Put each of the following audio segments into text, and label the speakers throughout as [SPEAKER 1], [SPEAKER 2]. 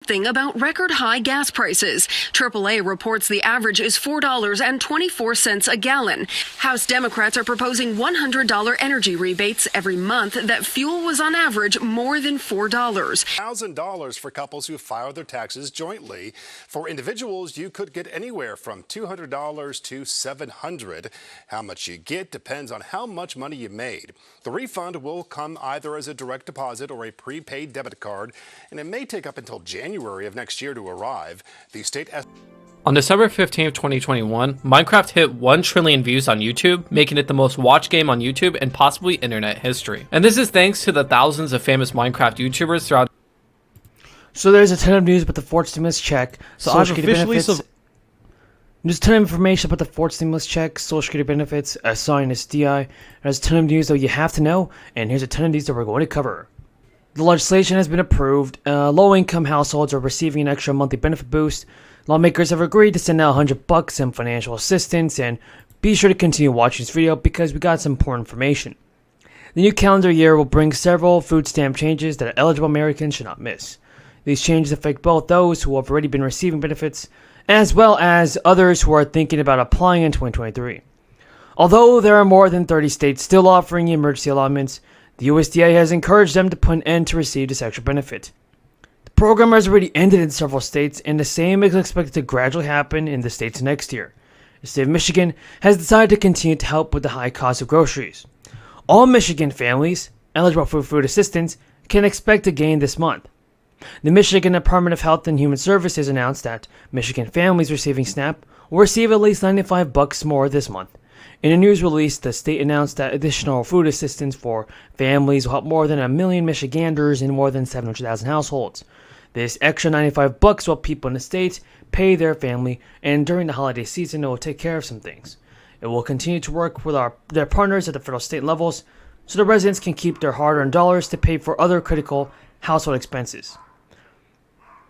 [SPEAKER 1] Thing about record high gas prices. AAA reports the average is $4.24 a gallon. House Democrats are proposing $100 energy rebates every month that fuel was on average more than $4.
[SPEAKER 2] $1,000 for couples who file their taxes jointly. For individuals, you could get anywhere from $200 to $700. How much you get depends on how much money you made. The refund will come either as a direct deposit or a prepaid debit card, and it may take up until January of next year to arrive. The state
[SPEAKER 3] On December 15th, 2021, Minecraft hit 1 trillion views on YouTube, making it the most watched game on YouTube and possibly internet history. And this is thanks to the thousands of famous Minecraft YouTubers throughout.
[SPEAKER 4] So there's a ton of news about the fourth stimulus check, Social Security benefits. There's a ton of information about the fourth stimulus check, Social Security benefits, SSI and SSDI. There's a ton of news that you have to know, and here's a ton of news that we're going to cover. The legislation has been approved. Low-income households are receiving an extra monthly benefit boost. Lawmakers have agreed to send out $100 in financial assistance, and be sure to continue watching this video because we got some important information. The new calendar year will bring several food stamp changes that eligible Americans should not miss. These changes affect both those who have already been receiving benefits, as well as others who are thinking about applying in 2023. Although there are more than 30 states still offering emergency allotments, the USDA has encouraged them to put an end to receive this extra benefit. The program has already ended in several states, and the same is expected to gradually happen in the states next year. The state of Michigan has decided to continue to help with the high cost of groceries. All Michigan families eligible for food assistance can expect a gain this month. The Michigan Department of Health and Human Services announced that Michigan families receiving SNAP will receive at least $95 more this month. In a news release, the state announced that additional food assistance for families will help more than 1 million Michiganders in more than 700,000 households. This extra $95 will help people in the state pay their family, and during the holiday season, it will take care of some things. It will continue to work with their partners at the federal state levels so the residents can keep their hard-earned dollars to pay for other critical household expenses.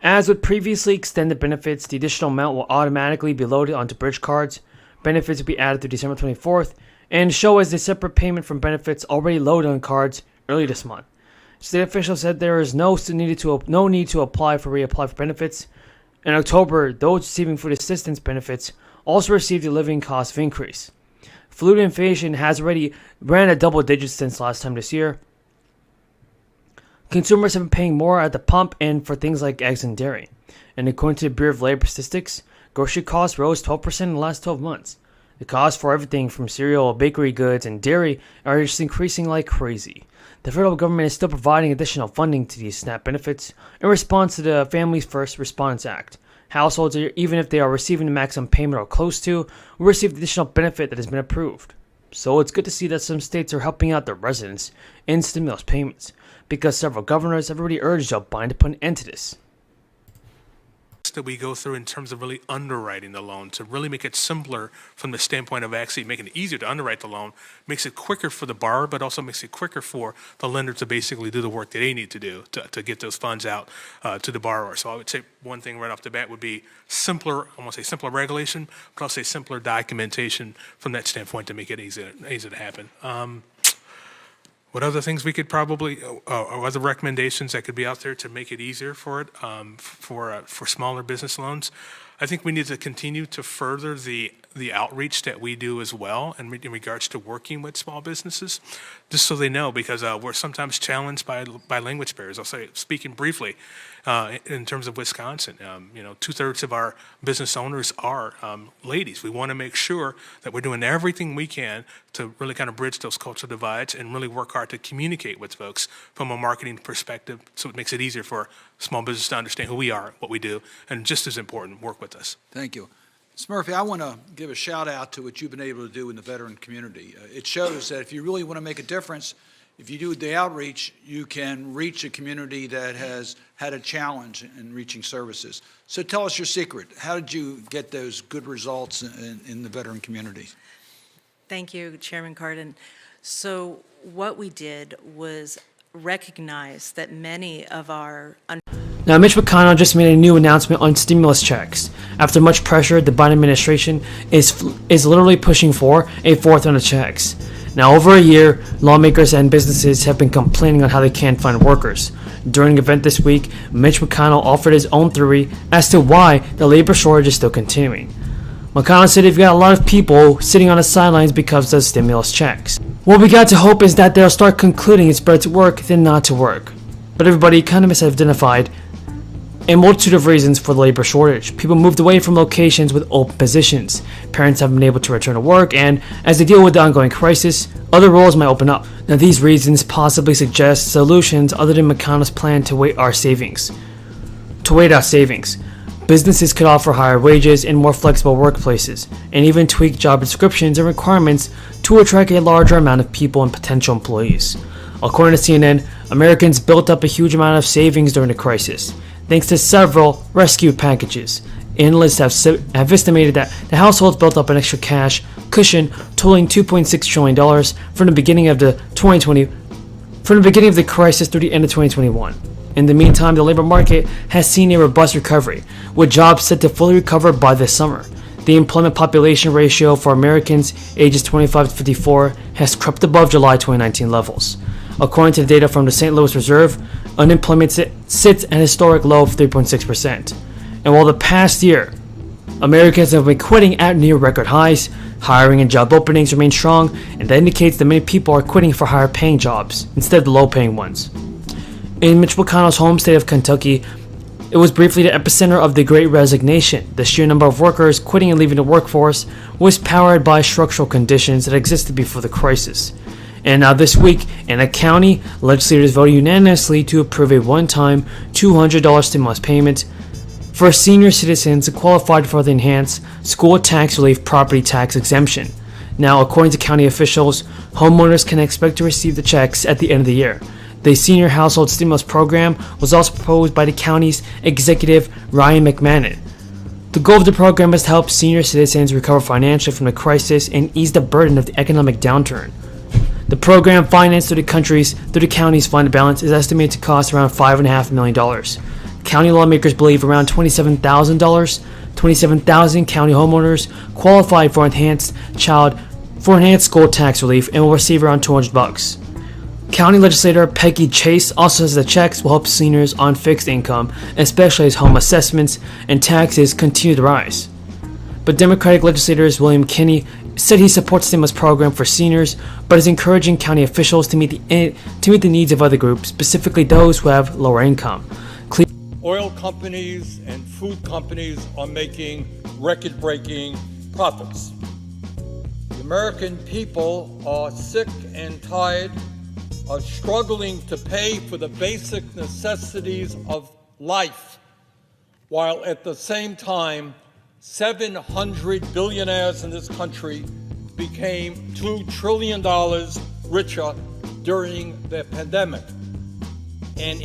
[SPEAKER 4] As with previously extended benefits, the additional amount will automatically be loaded onto bridge cards. Benefits will be added through December 24th and show as a separate payment from benefits already loaded on cards early this month. State officials said there is no need to reapply for benefits. In October, those receiving food assistance benefits also received a living cost increase. Food inflation has already ran at double digits since last time this year. Consumers have been paying more at the pump and for things like eggs and dairy. And according to the Bureau of Labor Statistics, grocery costs rose 12% in the last 12 months. The costs for everything from cereal, bakery goods, and dairy are just increasing like crazy. The federal government is still providing additional funding to these SNAP benefits in response to the Families First Response Act. Households, even if they are receiving the maximum payment or close to, will receive the additional benefit that has been approved. So it's good to see that some states are helping out their residents in stimulus payments, because several governors have already urged Joe Biden to put an end to this.
[SPEAKER 5] That we go through in terms of really underwriting the loan to really make it simpler from the standpoint of actually making it easier to underwrite the loan, makes it quicker for the borrower, but also makes it quicker for the lender to basically do the work that they need to do to get those funds out to the borrower. So I would say one thing right off the bat would be simpler, I won't say simpler regulation, but I'll say simpler documentation from that standpoint to make it easy to happen. What other things we could probably, or other recommendations that could be out there to make it easier for it, for smaller business loans? I think we need to continue to further the outreach that we do as well in regards to working with small businesses, just so they know, because we're sometimes challenged by language barriers. I'll say, speaking briefly, in terms of Wisconsin, 2/3 of our business owners are ladies. We want to make sure that we're doing everything we can to really kind of bridge those cultural divides and really work hard to communicate with folks from a marketing perspective, so it makes it easier for small business to understand who we are, what we do, and just as important, work with us.
[SPEAKER 6] Thank you. Ms. Murphy, I want to give a shout out to what you've been able to do in the veteran community. It shows that if you really want to make a difference, if you do the outreach, you can reach a community that has had a challenge in reaching services. So tell us your secret. How did you get those good results in the veteran community?
[SPEAKER 7] Thank you, Chairman Cardin. So what we did was recognize that many of our
[SPEAKER 4] Now, Mitch McConnell just made a new announcement on stimulus checks. After much pressure, the Biden administration is literally pushing for a fourth round of checks. Now, over a year, lawmakers and businesses have been complaining on how they can't find workers. During an event this week, Mitch McConnell offered his own theory as to why the labor shortage is still continuing. McConnell said, "You've got a lot of people sitting on the sidelines because of stimulus checks. What we got to hope is that they'll start concluding it's better to work than not to work." But everybody, economists have identified a multitude of reasons for the labor shortage. People moved away from locations with open positions. Parents haven't been able to return to work, and as they deal with the ongoing crisis, other roles might open up. Now, these reasons possibly suggest solutions other than McConnell's plan to weight our savings. Businesses could offer higher wages and more flexible workplaces, and even tweak job descriptions and requirements to attract a larger amount of people and potential employees. According to CNN, Americans built up a huge amount of savings during the crisis, thanks to several rescue packages. Analysts have estimated that the households built up an extra cash cushion totaling $2.6 trillion from the beginning of the crisis through the end of 2021. In the meantime, the labor market has seen a robust recovery, with jobs set to fully recover by this summer. The employment population ratio for Americans ages 25 to 54 has crept above July 2019 levels. According to data from the St. Louis Reserve, unemployment sits at a historic low of 3.6%. And while the past year, Americans have been quitting at near record highs, hiring and job openings remain strong, and that indicates that many people are quitting for higher paying jobs instead of the low paying ones. In Mitch McConnell's home state of Kentucky, it was briefly the epicenter of the Great Resignation. The sheer number of workers quitting and leaving the workforce was powered by structural conditions that existed before the crisis. And now this week, in a county, legislators voted unanimously to approve a one-time $200 stimulus payment for senior citizens who qualified for the enhanced school tax relief property tax exemption. Now, according to county officials, homeowners can expect to receive the checks at the end of the year. The Senior Household Stimulus Program was also proposed by the county's executive, Ryan McMahon. The goal of the program is to help senior citizens recover financially from the crisis and ease the burden of the economic downturn. The program, financed through the county's fund balance, is estimated to cost around $5.5 million. County lawmakers believe around $27,000 county homeowners qualify for enhanced school tax relief and will receive around $200. County legislator Peggy Chase also says the checks will help seniors on fixed income, especially as home assessments and taxes continue to rise. But Democratic legislators William Kinney said he supports the stimulus program for seniors, but is encouraging county officials to meet the needs of other groups, specifically those who have lower income.
[SPEAKER 8] Oil companies and food companies are making record-breaking profits. The American people are sick and tired of struggling to pay for the basic necessities of life, while at the same time, 700 billionaires in this country became $2 trillion richer during the pandemic. And